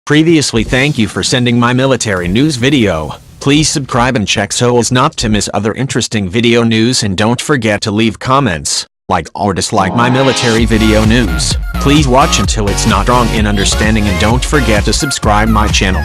Previously, thank you for sending my military news video. Please subscribe and check so as not to miss other interesting video news, and don't forget to leave comments, like or dislike my military video news. Please watch until it's not wrong in understanding, and don't forget to subscribe my channel.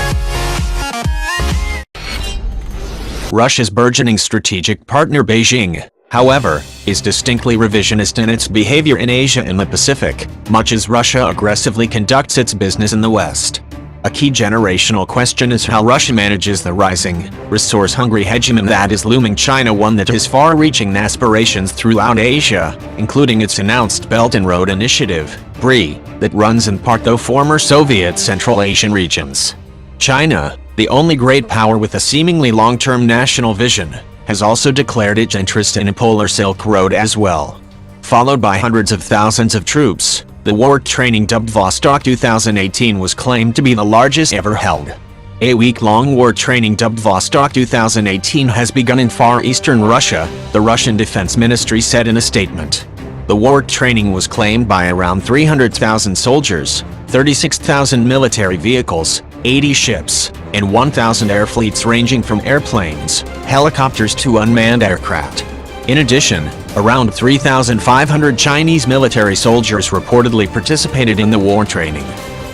Russia's burgeoning strategic partner Beijing, however, is distinctly revisionist in its behavior in Asia and the Pacific, much as Russia aggressively conducts its business in the West. A key generational question is how Russia manages the rising, resource-hungry hegemony that is looming China, one that has far-reaching aspirations throughout Asia, including its announced Belt and Road Initiative, BRI, that runs in part through former Soviet Central Asian regions. China, the only great power with a seemingly long-term national vision, has also declared its interest in a polar Silk Road as well. Followed by hundreds of thousands of troops, the war training dubbed Vostok 2018 was claimed to be the largest ever held. A week-long war training dubbed Vostok 2018 has begun in far eastern Russia, the Russian Defense Ministry said in a statement. The war training was claimed by around 300,000 soldiers, 36,000 military vehicles, 80 ships, and 1,000 air fleets ranging from airplanes, helicopters to unmanned aircraft. In addition, around 3,500 Chinese military soldiers reportedly participated in the war training.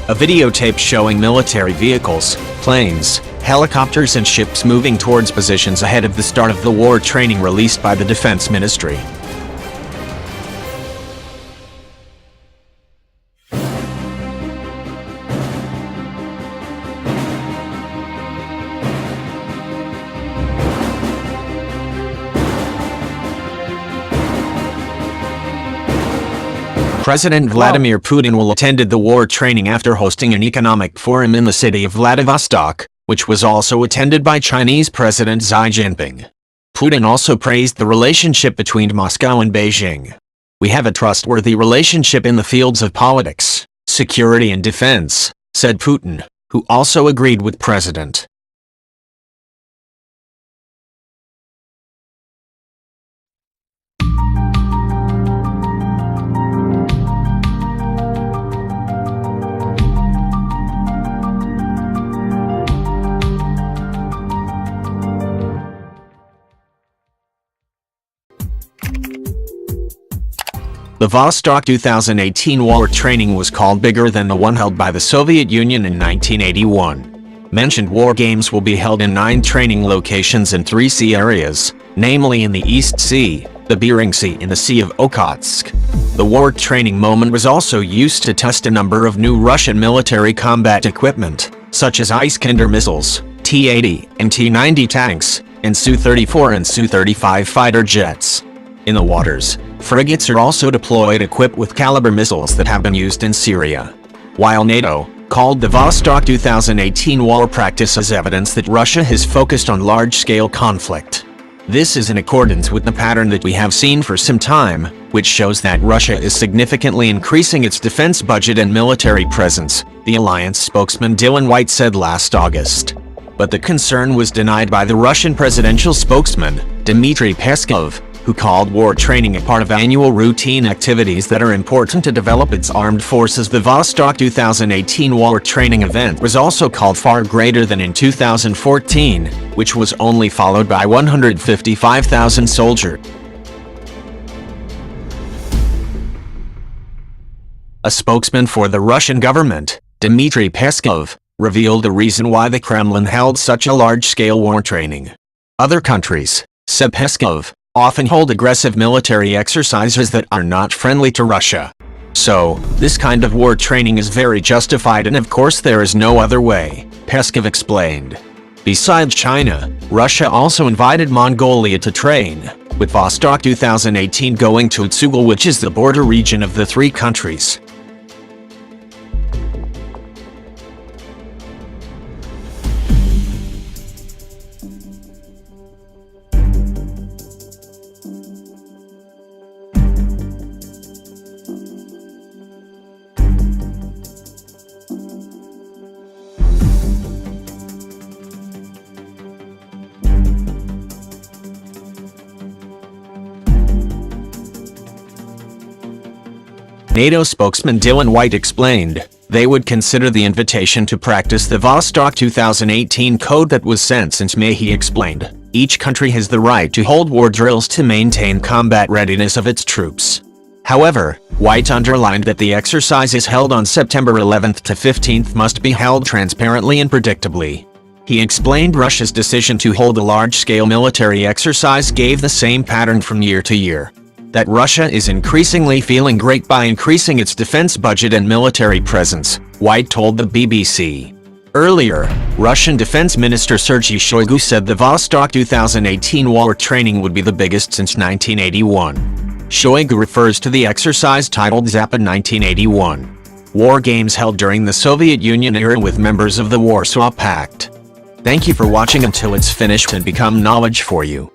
A videotape showing military vehicles, planes, helicopters and ships moving towards positions ahead of the start of the war training released by the Defense Ministry. President Vladimir Putin will attended the war training after hosting an economic forum in the city of Vladivostok, which was also attended by Chinese President Xi Jinping. Putin also praised the relationship between Moscow and Beijing. "We have a trustworthy relationship in the fields of politics, security and defense," said Putin, who also agreed with President. The Vostok 2018 war training was called bigger than the one held by the Soviet Union in 1981. Mentioned war games will be held in 9 training locations in 3 sea areas, namely in the East Sea, the Bering Sea and the Sea of Okhotsk. The war training moment was also used to test a number of new Russian military combat equipment, such as Iskander missiles, T-80 and T-90 tanks, and Su-34 and Su-35 fighter jets. In the waters, frigates are also deployed equipped with caliber missiles that have been used in Syria. While NATO called the Vostok 2018 war practice as evidence that Russia has focused on large-scale conflict. This is in accordance with the pattern that we have seen for some time, which shows that Russia is significantly increasing its defense budget and military presence, the alliance spokesman Dylan White said last August. But the concern was denied by the Russian presidential spokesman, Dmitry Peskov, who called war training a part of annual routine activities that are important to develop its armed forces. The Vostok 2018 war training event was also called far greater than in 2014, which was only followed by 155,000 soldiers. A spokesman for the Russian government, Dmitry Peskov, revealed the reason why the Kremlin held such a large-scale war training. Other countries, said Peskov, often hold aggressive military exercises that are not friendly to Russia. So, this kind of war training is very justified, and of course there is no other way, Peskov explained. Besides China, Russia also invited Mongolia to train, with Vostok 2018 going to Utsugul, which is the border region of the 3 countries. NATO spokesman Dylan White explained, They would consider the invitation to practice the Vostok 2018 code that was sent since May, he explained. Each country has the right to hold war drills to maintain combat readiness of its troops. However, White underlined that the exercises held on September 11th to 15th must be held transparently and predictably. He explained Russia's decision to hold a large-scale military exercise gave the same pattern from year to year. That Russia is increasingly feeling great by increasing its defense budget and military presence, White told the BBC. Earlier, Russian Defense Minister Sergei Shoigu said the Vostok 2018 war training would be the biggest since 1981. Shoigu refers to the exercise titled Zapad 1981. War games held during the Soviet Union era with members of the Warsaw Pact. Thank you for watching until it's finished and become knowledge for you.